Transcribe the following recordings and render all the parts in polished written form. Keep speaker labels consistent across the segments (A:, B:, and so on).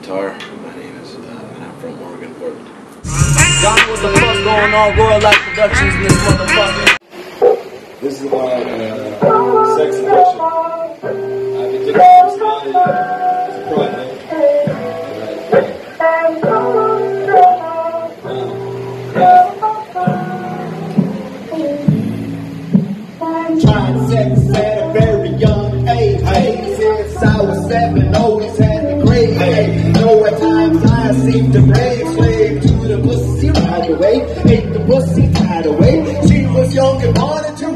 A: guitar. My name is, and I'm from Oregon, Portland.
B: Y'all know what the fuck going on? Royal Life Productions in this motherfucker.
C: This is my sex addiction. I've been addicted to personality as a project. Tried sex at a very young age. Since I was 7, always had the grade. You know at times I seemed to brave, slave to the pussy right away. Ate the pussy right away. She was young and wanted to.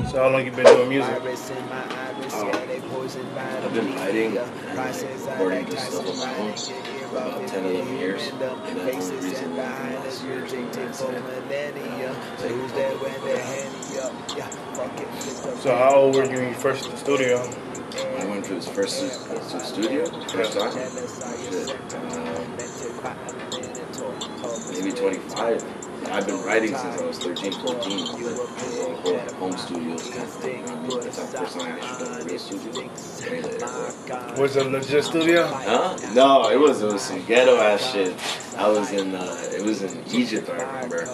D: So how long you been doing music?
A: I've been writing and recording this stuff on my own for about 10, 11 years. And then only recently, last year,
D: So how old were you when you first in the studio?
A: I went to his first to the studio, first time. Maybe 25. I've been writing since I was 13, 14. Home studios kind of thing. That's the first time I actually got a real studio.
D: Was it a legit studio?
A: Huh? No, it was some ghetto ass shit. I was in it was in Egypt, I remember.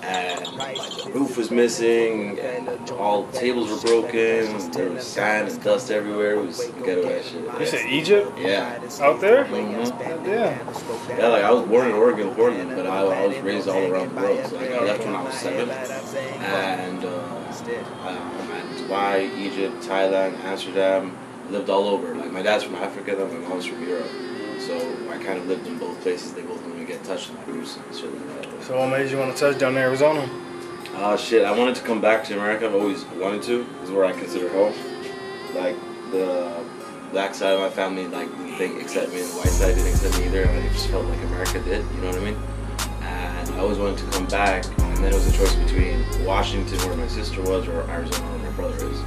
A: And the roof was missing, and all tables were broken. There was sand and dust everywhere. It was ghetto ass shit.
D: You said Egypt?
A: Yeah.
D: Out there?
A: Mm-hmm.
D: Yeah.
A: Yeah, like I was born in Oregon, Portland, but I was raised all around the world. So like, I left when I was 7, and I went to Dubai, Egypt, Thailand, Amsterdam. Lived all over. Like my dad's from Africa, then my mom's from Europe. So I kind of lived in both places. They both let me get touched with Bruce and shit like that.
D: So what made you want to touch down in Arizona?
A: Shit, I wanted to come back to America. I've always wanted to. This is where I consider home. Like the black side of my family, like didn't accept me, and the white side didn't accept me either. And I just felt like America did. You know what I mean? And I always wanted to come back. And then it was a choice between Washington, where my sister was, or Arizona, where my brother is.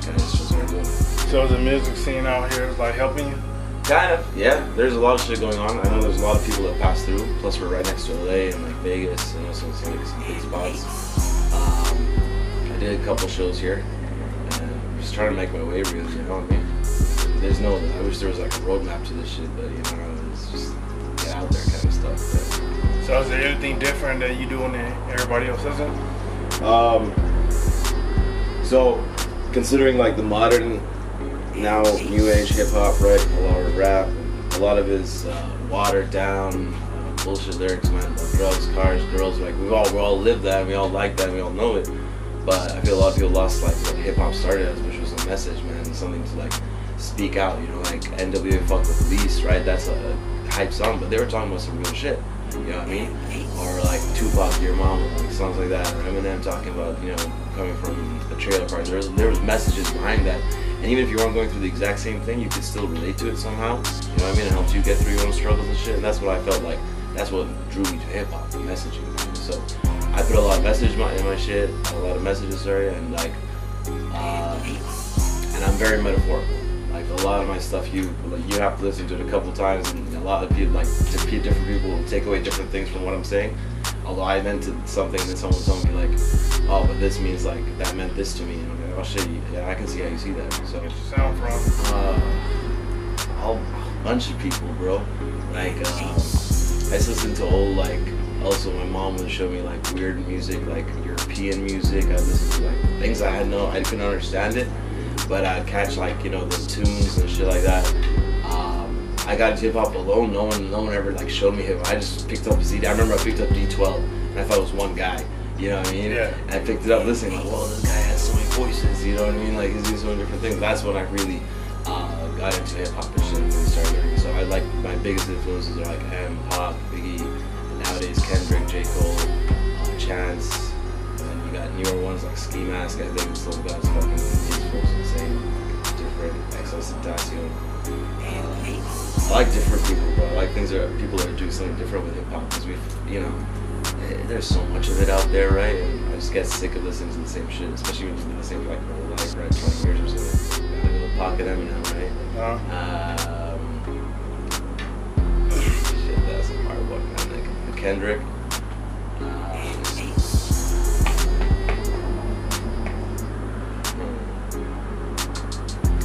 A: It's just what I'm doing.
D: So is the music scene out here like helping you?
A: Kind of, yeah. There's a lot of shit going on. I know there's a lot of people that pass through. Plus, we're right next to LA and like Vegas, and also some big spots. I did a couple shows here, and I'm just trying to make my way, really. You know what I mean? There's no. I wish there was like a roadmap to this shit, but you know, it's just get out there kind of stuff. But.
D: So is there anything different that you doing that everybody else isn't?
A: So, considering like the modern. Now, new age hip hop, right? A lot of rap, a lot of it is watered down, bullshit lyrics, man. Drugs, cars, girls. Like we all live that, we all like that, we all know it. But I feel a lot of people lost like what hip hop started as, which was a message, man, something to like speak out. You know, like NWA Fuck the Police, right? That's a hype song, but they were talking about some real shit. You know what I mean? Or like Tupac, Dear Mama, like songs like that. Or Eminem talking about, you know, coming from a trailer park. There was messages behind that. And even if you weren't going through the exact same thing, you could still relate to it somehow. You know what I mean? It helps you get through your own struggles and shit. And that's what I felt like. That's what drew me to hip hop, the messaging. Man. So I put a lot of message in my shit, a lot of messages, sorry, and like, and I'm very metaphorical. Like a lot of my stuff, you have to listen to it a couple times, and a lot of people, like different people, will take away different things from what I'm saying. Although I meant something, then someone will tell me like, oh, but this means like that meant this to me. And I'm like, oh shit, yeah, I can see how you see that. So
D: Where's the sound from?
A: A bunch of people, bro. Like I just listen to old like. Also, my mom would show me like weird music, like European music. I listened to like things I couldn't understand it, but I'd catch like, you know, the tunes and shit like that. I got into hip hop alone. No one ever like showed me hip hop. I just picked up a CD. I remember I picked up D12, and I thought it was one guy. You know what I mean?
D: Yeah.
A: And I picked it up listening like, well, this guy has so many voices. You know what I mean? Like he's doing so many different things. That's when I really got into hip hop and shit and really started learning. So I like my biggest influences are like M, Pac, Biggie. Nowadays, Kendrick, J. Cole, Chance, and then you got newer ones like Ski Mask. I think still got fucking his flows the same, different. XXXTentacion. I like different people, bro. I like people that are doing something different with hip hop because you know, there's so much of it out there, right? And I just get sick of listening to the same shit, especially when you do the same like whole life, right? 20 years or so. Got a little pocket Eminem, right? Shit, that's a hard one, man. Like Kendrick.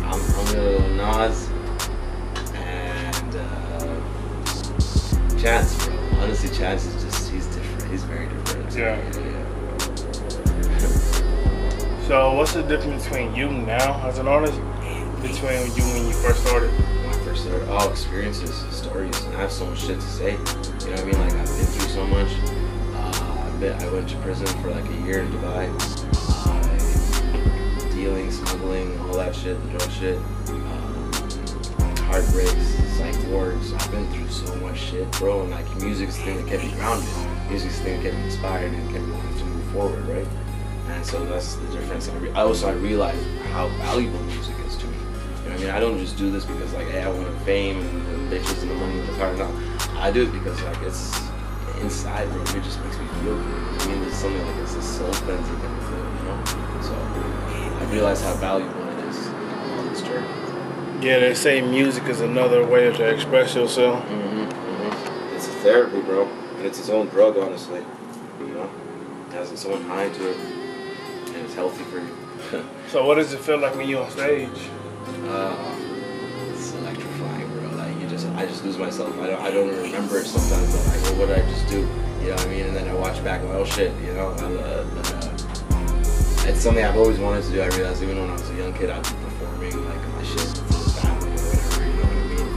A: I'm gonna go Nas and Chance, bro. Honestly, Chance is just, he's different. He's very different.
D: Yeah. So what's the difference between you now as an artist between you when you first started?
A: When I first started, oh, experiences, stories. And I have so much shit to say. You know what I mean? Like, I've been through so much. I went to prison for like a year in Dubai. Dealing, smuggling, all that shit, the drug shit. Heartbreaks, psych wards. I've been through so much shit, bro. And like, music's the thing that kept me grounded. Music's the thing that kept me inspired and kept me wanting to move forward, right? And so that's the difference. And I realized how valuable music is to me. You know what I mean? I don't just do this because like, hey, I want fame and the bitches and the money and the car. No, I do it because like, it's inside, bro. It just makes me feel good. I mean, there's something like it's a soul cleansing kind of thing, you know? So I realized how valuable it is on this journey.
D: Yeah, they say music is another way to express yourself.
A: It's a therapy, bro. And it's its own drug, honestly. You know? It has its own high to it. And it's healthy for you.
D: So what does it feel like when you're on stage?
A: It's electrifying, bro. Like, I just lose myself. I don't remember it sometimes. I'm like, well, what did I just do? You know what I mean? And then I watch back and I'm like, oh shit, you know? It's something I've always wanted to do. I realized even when I was a young kid, I'd be performing like my shit to the family or whatever, you know what I mean?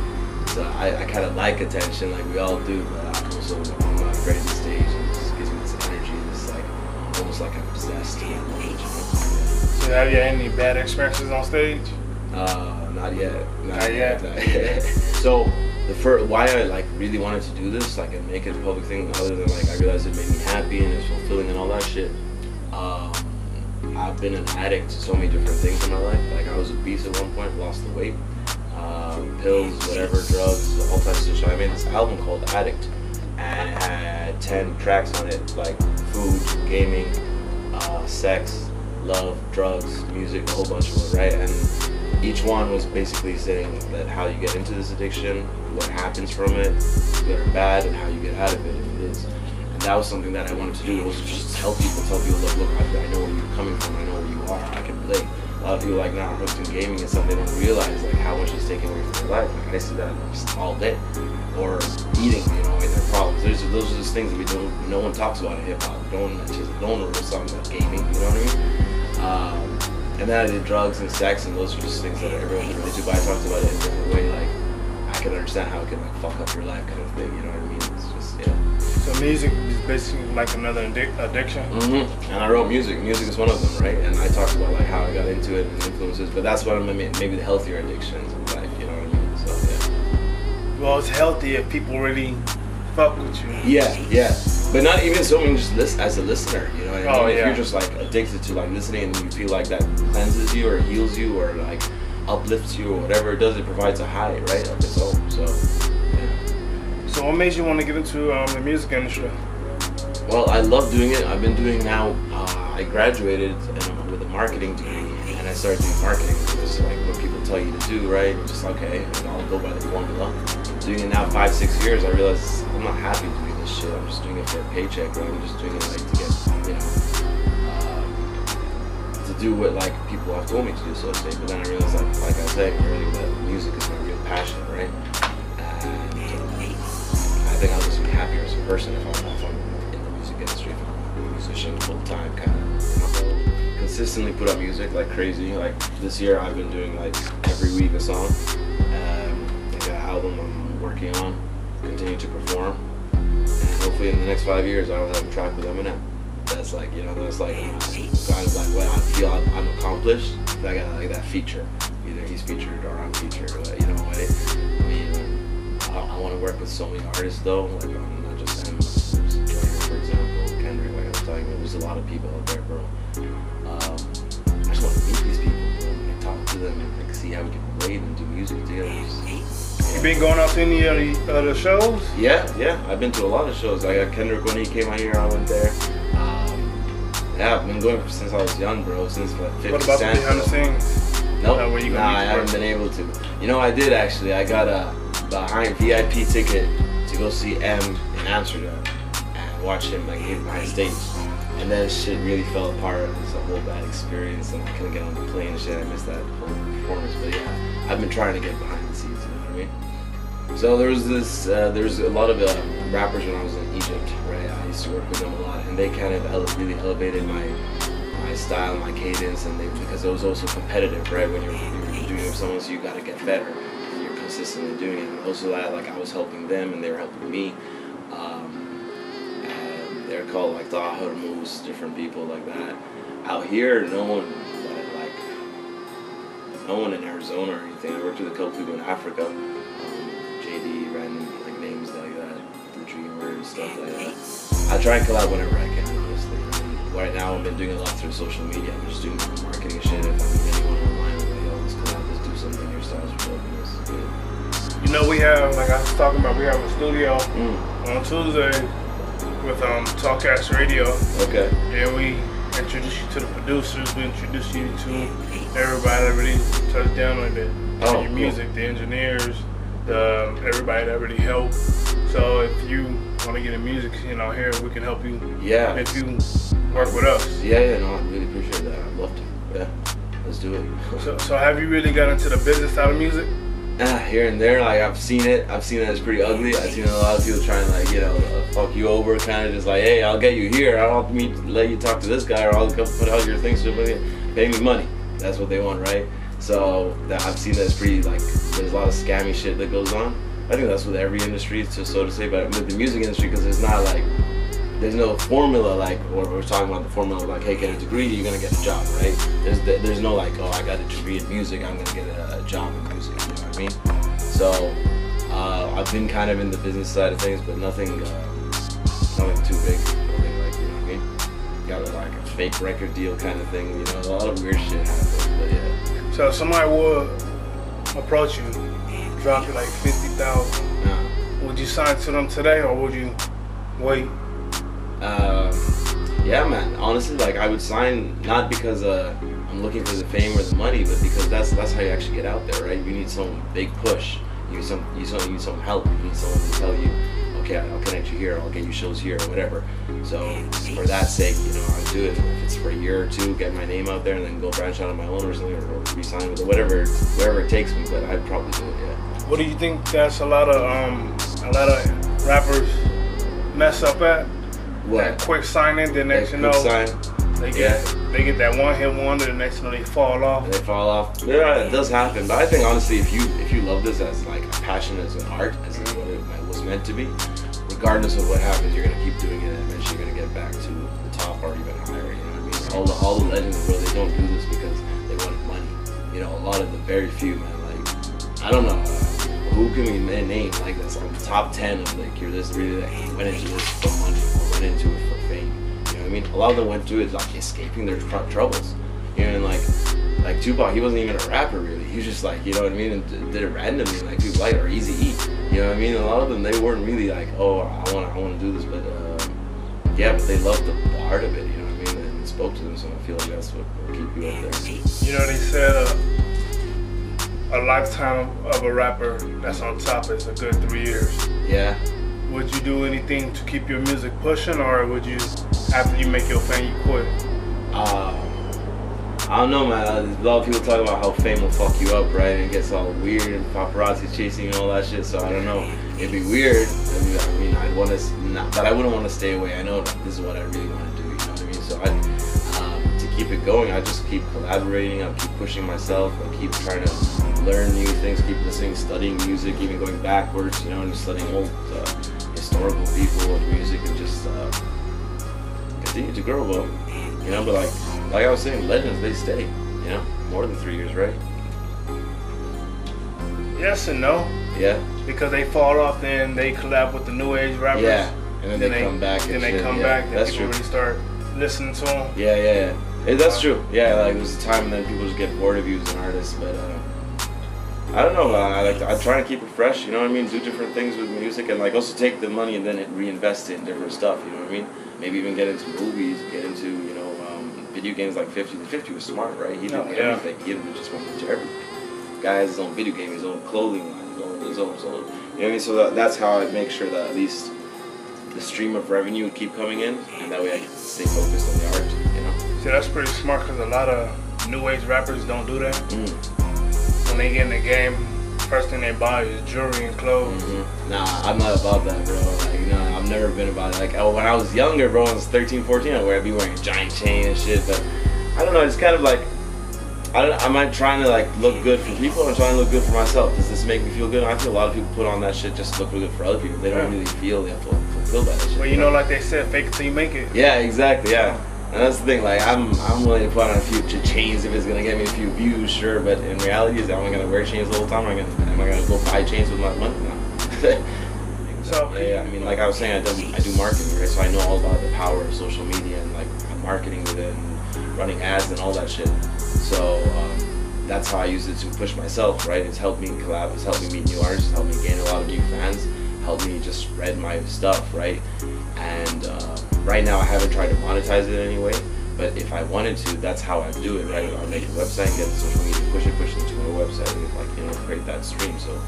A: So I kind of like attention, like we all do, but I'm also, I'm not afraid of the stage. It just gives me this energy, this like, almost like I'm possessed to that moment, you know?
D: So have you had any bad experiences on stage?
A: Not yet.
D: Not yet.
A: So why I like really wanted to do this, like and make it a public thing, other than like I realized it made me happy and it's fulfilling and all that shit. I've been an addict to so many different things in my life. Like I was obese at one point, lost the weight, pills, whatever, drugs, all types of shit. I made this album called Addict, and it had 10 tracks on it, like food, gaming, sex, love, drugs, music, a whole bunch of it, right? And each one was basically saying that how you get into this addiction, what happens from it, good or bad, and how you get out of it if it is. And that was something that I wanted to do. It was just tell people, look, I know where you're coming from, I know where you are, I can relate. A lot of people like now are hooked in gaming and stuff, they don't realize like how much it's taking away from their life. Like I see that just all day. Or eating, you know, and their problems. Those are just things that no one talks about in hip hop. No one really talks about gaming, you know what I mean? And then I did drugs and sex, and those are just things that everyone can relate to, but I talked about it in a different way. Like, I can understand how it can like fuck up your life kind of thing, you know what I mean? It's just, yeah.
D: So music is basically like another addiction?
A: And I wrote music. Music is one of them, right? And I talked about like how I got into it and influences, but that's what I mean, maybe the healthier addictions in life, you know what I mean? So, yeah.
D: Well, it's healthy if people really fuck with you.
A: Yeah. But not even so, I mean, just as a listener, you know what I mean?
D: Oh,
A: If
D: yeah.
A: you're just like addicted to like listening and you feel like that cleanses you or heals you or like uplifts you or whatever it does, it provides a high, right, of its own. So, yeah.
D: So what made you want to get into the music industry?
A: Well, I love doing it. I've been doing now, I graduated with a marketing degree and I started doing marketing. It's like what people tell you to do, right? Just okay, I'll go by the formula. Doing it now 5-6 years, I realized I'm not happy doing this shit. I'm just doing it for a paycheck, right? I'm just doing it like to get, you know, to do what like people have told me to do, so to say. But then I realized, like I said earlier, that music is my real passion, right? And I think I'll just be happier as a person if I'm in the music industry, if I'm a musician full time, kind of. You know, consistently put out music like crazy. Like this year, I've been doing like every week a song. I got an album I'm working on, continue to perform, and hopefully in the next 5 years I'll have a track with Eminem. That's like, you know, that's like kind of like what I feel I'm accomplished. I got like that feature, either he's featured or I'm featured, or, you know what I mean. I want to work with so many artists though, like not just them. There's Drake, for example, Kendrick, like I was talking about. There's a lot of people out there, bro. I just want to meet these people, bro, and talk to them and like see how we can relate and do music together.
D: You been going out to any of the other shows?
A: Yeah. I've been to a lot of shows. I got Kendrick when he came out here, I went there. Yeah, I've been going since I was young, bro. Since like 50
D: What about the
A: Cent.
D: behind the scenes?
A: Nope.
D: Where you gonna
A: Nah,
D: meet
A: I
D: the
A: haven't
D: person?
A: been able to. You know, I did actually. I got a behind VIP ticket to go see M in Amsterdam and watch him like behind stage. And then shit really fell apart. It was a whole bad experience, and I couldn't get on the plane and shit. I missed that whole performance. But yeah, I've been trying to get behind the scenes. You know what I mean? So there was this, there's a lot of rappers when I was in Egypt, right? I used to work with them a lot, and they kind of really elevated my style, my cadence, and because it was also competitive, right? When you're doing it with someone, so you got to get better. And you're consistently doing it, and also that like I was helping them, and they were helping me. And they're called like Taha Hormuz, different people like that. Out here, no one in Arizona or anything. I worked with a couple people in Africa. JD, random like names like that, the Dreamer and stuff like that. I try and collab whenever I can, honestly. And right now, I've been doing a lot through social media. I'm just doing marketing shit. If I meet anyone online, I'm like, yo, let's collab, let's do something. Your styles are dope.
D: You know, we have, like I was talking about, we have a studio on Tuesday with Talkcast Radio.
A: Okay.
D: Yeah, we introduce you to the producers. We introduce you to everybody that really touched down on it. Your music, the engineers, everybody that really helped. So if you want to get in music, you know, here we can help you.
A: Yeah.
D: If you work with us.
A: Yeah, no, I really appreciate that. I'd love to. Yeah, let's do it.
D: So have you really got into the business side of music?
A: Here and there, like I've seen it. I've seen that it's pretty ugly. I've seen a lot of people trying to like, you know, fuck you over, kind of just like, hey, I'll get you here. I'll let you talk to this guy, or I'll put out your things to pay me money. That's what they want, right? So I've seen that it's pretty like there's a lot of scammy shit that goes on. I think that's with every industry, so to say, but with the music industry, because it's not like there's no formula like, or we're talking about the formula like, hey, get a degree, you're gonna get a job, right? There's no like, oh, I got a degree in music, I'm gonna get a job in music. You know what I mean? So I've been kind of in the business side of things, but nothing too big. Nothing like, you know what I mean? Got like a fake record deal kind of thing. You know, a lot of weird shit happens. But yeah.
D: So if somebody would approach you, drop you like 50,000. Would you sign to them today, or would you wait?
A: Yeah, man. Honestly, like I would sign not because I'm looking for the fame or the money, but because that's how you actually get out there, right? You need some big push. You need some help. You need someone to tell you, okay, I'll connect you here, I'll get you shows here, or whatever. So for that sake, you know, I'll do it. If it's for a year or two, get my name out there, and then go branch out on my own or something, or re-sign with it, whatever it takes me. But I'd probably do it, yeah.
D: What do you think that's a lot of rappers mess up at?
A: What?
D: That quick signing, the next you know, they get that one hit wonder, the next you know they fall off.
A: They fall off. Yeah, it does happen. But I think honestly, if you love this as like a passion, as an art, as what it was meant to be, regardless of what happens, you're gonna keep doing it, and eventually you're gonna get back to the top or even higher. You know what I mean? All the legends, bro, they don't do this because they want money. You know, a lot of the very few, man. Like I don't know. Who can we name like that's on the top 10 of like you're this really that went into this for money or went into it for fame? You know what I mean? A lot of them went to it like escaping their troubles. You know, and like Tupac, he wasn't even a rapper really. He was just like, you know what I mean, and did it randomly like people like or Eazy-E. You know what I mean? A lot of them they weren't really like, oh, I want to do this, but yeah, but they loved the art of it. You know what I mean? And it spoke to them, so I feel like that's what will keep you up there.
D: You know, they said. A lifetime of a rapper that's on top is a good 3 years.
A: Yeah.
D: Would you do anything to keep your music pushing, or would you, after you make your fame, you quit?
A: I don't know, man. A lot of people talk about how fame will fuck you up, right? And it gets all weird and paparazzi chasing and all that shit. So I don't know. It'd be weird. I mean, I'd want to, but I wouldn't want to stay away. I know that this is what I really want to do. You know what I mean? So to keep it going, I just keep collaborating. I'll keep pushing myself. I'll keep trying to learn new things, keep listening, studying music, even going backwards, you know, and just studying old historical people and music, and just continue to grow up, you know. But like I was saying, legends, they stay, you know, more than 3 years, right?
D: Yes and no.
A: Yeah.
D: Because they fall off, then they collab with the new age rappers.
A: Yeah. And then they come back.
D: Then they come back. Then people really start listening to them.
A: Yeah. That's true. Yeah, like there's a time then people just get bored of you as an artist, but I don't know. I try to keep it fresh. You know what I mean? Do different things with music, and like also take the money and then reinvest it in different stuff. You know what I mean? Maybe even get into movies, get into video games like 50. 50 was smart, right? He did everything. He just went into everything. Guy has his own video game, his own clothing line, his own. You know what I mean? So that's how I make sure that at least the stream of revenue would keep coming in, and that way I can stay focused on the art. You know?
D: See, that's pretty smart because a lot of new age rappers don't do that. When they get in the game first thing they buy is jewelry and clothes.
A: Nah, I'm not about that, bro. Like, you know, I've never been about it. Like, when I was younger, bro, I was 13, 14, I'd be wearing a giant chain and shit. But I don't know. It's kind of like, am I trying to like look good for people? Or I'm trying to look good for myself. Does this make me feel good? I feel a lot of people put on that shit just to look good for other people. They don't really feel fulfilled by that shit.
D: Well, you know, like they said, fake it till you make it.
A: Yeah, exactly. Yeah. And that's the thing, like, I'm willing to put on a few chains if it's gonna get me a few views, sure, but in reality, am I gonna wear chains the whole time? Am I gonna go buy chains with my money? No.
D: So
A: yeah, I mean, like I was saying, I do marketing, right? So I know all about the power of social media and like marketing with it and running ads and all that shit. So that's how I use it to push myself, right? It's helped me collab, it's helped me meet new artists, it's helped me gain a lot of new fans, helped me just spread my stuff, right? And right now I haven't tried to monetize it in any way, but if I wanted to, that's how I do it, right? I'll make a website, get the social media, push it to a website, and like, you know, create that stream. So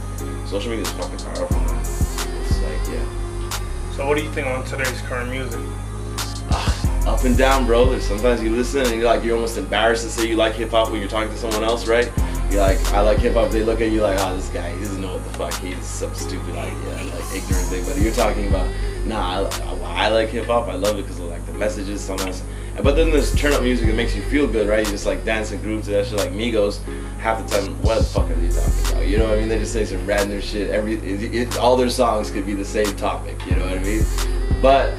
A: social media is fucking powerful, man. It's like, yeah.
D: So what do you think on today's current music?
A: Up and down, bro. There's sometimes you listen and you're almost embarrassed to say you like hip hop when you're talking to someone else, right? You're like, I like hip hop. They look at you like, oh, this guy, he doesn't know what the fuck. He's some stupid, like ignorant thing. But you're talking about, nah, I like hip hop. I love it because of like the messages sometimes. But then there's turn up music that makes you feel good, right? You just like dance and groove to that shit. Like Migos, half the time, what the fuck are they talking about? You know what I mean? They just say some random shit. All their songs could be the same topic. You know what I mean? But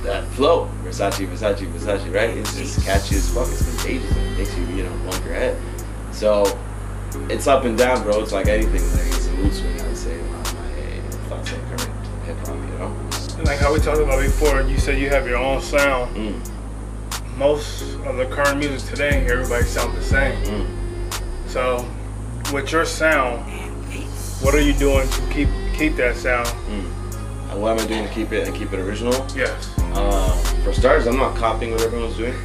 A: that flow, Versace, right? It's just catchy as fuck. It's contagious and it makes you, you know, bump your head. So it's up and down, bro. It's like anything. Like it's a mood swing, I would say. My thoughts on current hip hop, you know.
D: And like how we talked about before, you said you have your own sound. Most of the current music today, everybody sounds the same. So with your sound, what are you doing to keep that sound?
A: What am I doing to keep it original?
D: Yes.
A: For starters, I'm not copying what everyone's doing.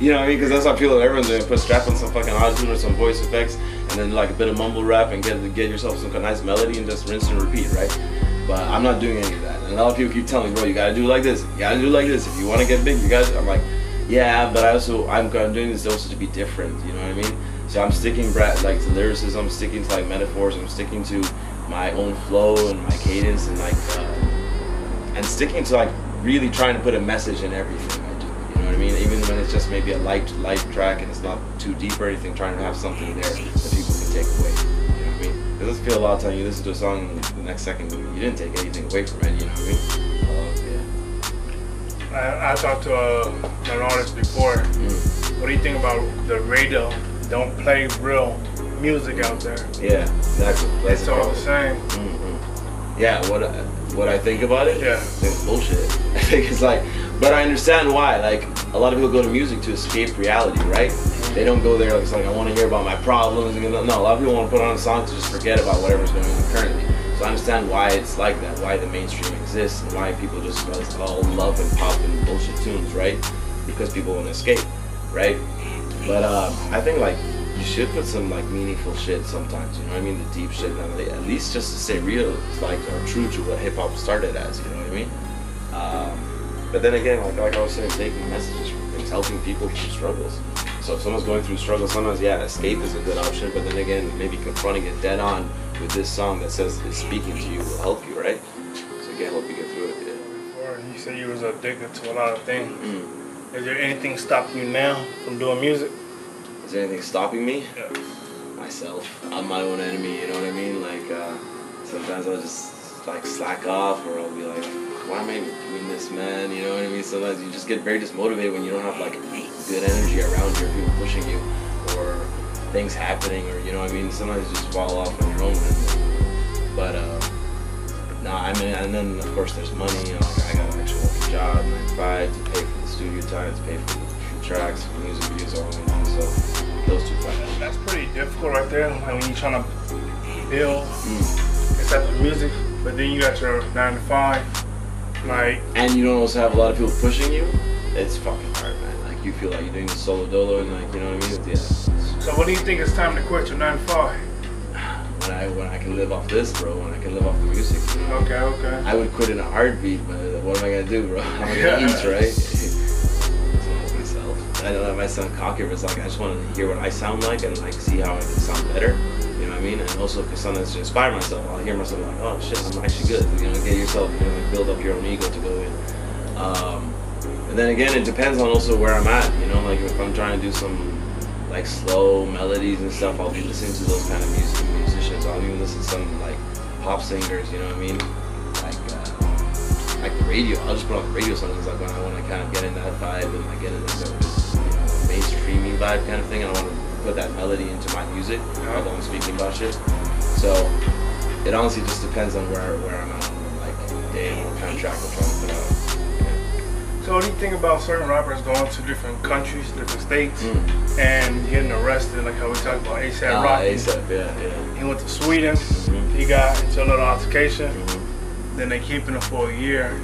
A: You know what I mean? Because that's what I feel like everyone's doing. Strap on some fucking auto-tune or some voice effects, and then like a bit of mumble rap and get yourself some kind of nice melody and just rinse and repeat, right? But I'm not doing any of that. And a lot of people keep telling me, bro, you gotta do it like this. You gotta do it like this. If you want to get big, you gotta. I'm like, yeah, but I'm doing this also to be different. You know what I mean? So I'm sticking like to lyricism. I'm sticking to like metaphors. I'm sticking to my own flow and my cadence and like and sticking to like really trying to put a message in everything I do. You know what I mean? Even when it's just maybe a light track and it's not too deep or anything, trying to have something there that people can take away. You know what I mean? It doesn't feel a lot of time you listen to a song and the next second you didn't take anything away from it. You know what I mean?
D: I talked to an artist before. What do you think about the radio? Don't play real music out there.
A: Yeah, exactly.
D: It's all the same.
A: Yeah, what I think about it?
D: Yeah.
A: I think it's bullshit. I think it's like, but I understand why. Like, a lot of people go to music to escape reality, right? They don't go there like, it's like, I want to hear about my problems. No, a lot of people want to put on a song to just forget about whatever's going on currently. So I understand why it's like that, why the mainstream exists, and why people just all love and pop and bullshit tunes, right? Because people want to escape, right? But I think like you should put some like meaningful shit sometimes, you know what I mean? The deep shit, at least just to stay real, like or true to what hip hop started as, you know what I mean? But then again, like I was saying, taking messages from things, helping people through struggles. So if someone's going through struggles, sometimes yeah, escape is a good option. But then again, maybe confronting it dead on with this song that says it's speaking to you will help you, right? So again, help you get through it. Yeah.
D: Or you said you was addicted to a lot of things. Is there anything stopping you now from doing music?
A: Is there anything stopping me?
D: Yeah.
A: Myself. I'm my own enemy, you know what I mean? Like, sometimes I'll just, like, slack off, or I'll be like, why am I doing this, man? You know what I mean? Sometimes you just get very dismotivated when you don't have, like, good energy around you, or people pushing you, or things happening, or, you know what I mean? Sometimes you just fall off on your own, man. But, nah, I mean, and then, of course, there's money. You know, like, I got an actual job, 9 to 5, to pay for the studio time, to pay for the tracks, for music videos, all of that, so those two factors.
D: That's pretty difficult right there, like when you're trying to build, except for music, but then you got your 9 to 5, like.
A: And you don't also have a lot of people pushing you. It's fucking hard, man. Like you feel like you're doing the solo dolo and like, you know what I mean? Yeah.
D: So when do you think it's time to quit your 9 to 5?
A: When I can live off this, bro. When I can live off the music. You know?
D: Okay.
A: I would quit in a heartbeat, but what am I gonna do, bro? I'm gonna eat, right? I don't know, I might sound cocky, but it's like I just want to hear what I sound like and like see how I can sound better. You know what I mean? And also because sometimes to inspire myself, I'll hear myself like, oh shit, I'm actually good. You know, get yourself, you know, like build up your own ego to go in. And then again, it depends on also where I'm at. You know, like if I'm trying to do some like slow melodies and stuff, I'll be listening to those kind of musicians. I'll even listen to some like pop singers. You know what I mean? Like the radio. I'll just put on the radio sometimes, like when I want to kind of get in that vibe and like get in this, you know, mainstreamy vibe kind of thing. And I want to put that melody into my music, although I'm speaking about shit. So it honestly just depends on where I'm at, like day and what kind of track I'm trying to put out.
D: So what do you think about certain rappers going to different countries, different states, and getting arrested, like how we talked about A$AP Rocky?
A: A$AP, yeah.
D: He went to Sweden, he got into a little altercation, then they keeping him for a year.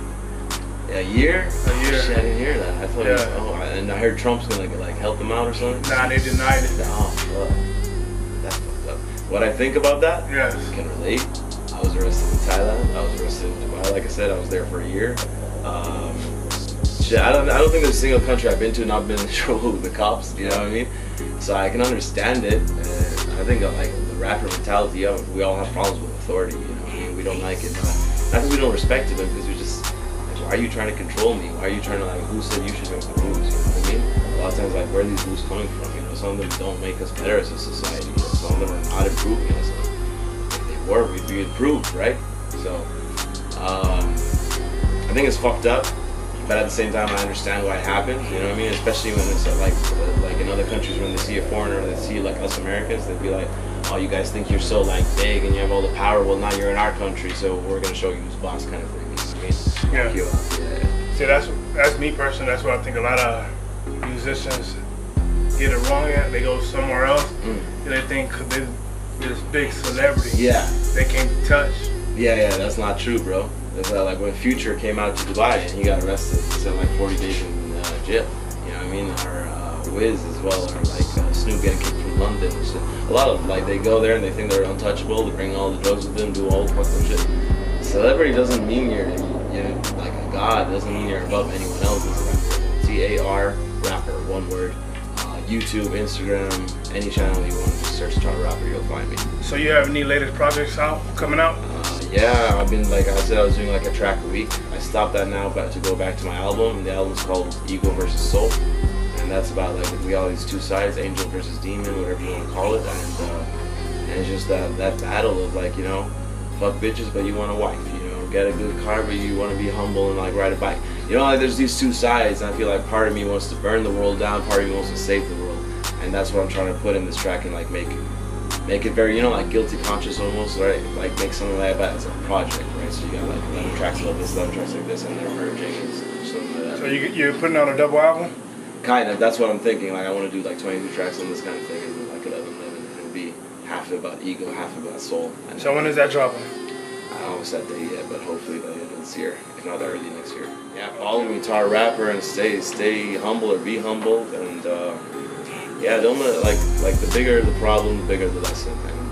A: A year?
D: A year.
A: Shit, I didn't hear that. I thought and I heard Trump's gonna like help him out or something.
D: Nah, they denied it.
A: Oh, fuck. That's fucked up. What I think about that?
D: Yes.
A: I can relate. I was arrested in Thailand. I was arrested in Dubai. Like I said, I was there for a year. Shit, I don't think there's a single country I've been to not been in trouble with the cops. You know what I mean? So I can understand it. I think like the rapper mentality of it, we all have problems with authority. You know what I mean? We don't like it. Not because we don't respect it, but because we just like, why are you trying to control me? Why are you trying to like, who said you should make the rules? You know what I mean? A lot of times, like, where are these rules coming from? You know, some of them don't make us better as a society. You know, some of them are not improving us. If they were, we'd be improved, right? So I think it's fucked up. But at the same time, I understand why it happens. You know what I mean? Especially when it's like in other countries, when they see a foreigner, they see like us Americans, they'd be like, "Oh, you guys think you're so like big and you have all the power. Well, now you're in our country, so we're gonna show you who's boss," kind of thing. You know what I mean?
D: Yeah. See, that's me personally. That's what I think a lot of musicians get it wrong at. They go somewhere else. And they think they're this big celebrity.
A: Yeah.
D: They can't be touched.
A: Yeah, that's not true, bro. It's like when Future came out to Dubai and he got arrested, he spent like 40 days in jail. You know what I mean? Or Wiz as well, or like Snoop getting kicked from London. So a lot of like they go there and they think they're untouchable. They bring all the drugs with them, do all the fucked up shit. Celebrity doesn't mean you're like a god. Doesn't mean you're above anyone else. It's CAR rapper, one word. YouTube, Instagram, any channel you want, just search Char Rapper, you'll find me.
D: So you have any latest projects coming out?
A: Yeah, I've been, like I said, I was doing like a track a week. I stopped that now but to go back to my album. The album's called Ego versus Soul. And that's about like we all these two sides, angel versus demon, whatever you want to call it. And it's just that battle of like, you know, fuck bitches but you want a wife, you know, get a good car but you want to be humble and like ride a bike. You know, like there's these two sides, and I feel like part of me wants to burn the world down, part of me wants to save the world. And that's what I'm trying to put in this track and like make it very, you know, like guilty conscious almost, right? Like make something like that as a project, right? So you got like 11 tracks like this, 11 tracks like this, and they're merging and something like that.
D: So you're putting out a double album?
A: Kind of, that's what I'm thinking. Like I want to do like 22 tracks on this kind of thing, and like 11, and it'll be half about ego, half about soul. And
D: so when is that dropping?
A: I don't know what's that date yet, but hopefully by the end of this year, if not early next year. Yeah, follow me, Tar Rapper, and stay humble or be humble, and yeah, don't let, like the bigger the problem, the bigger the lesson. And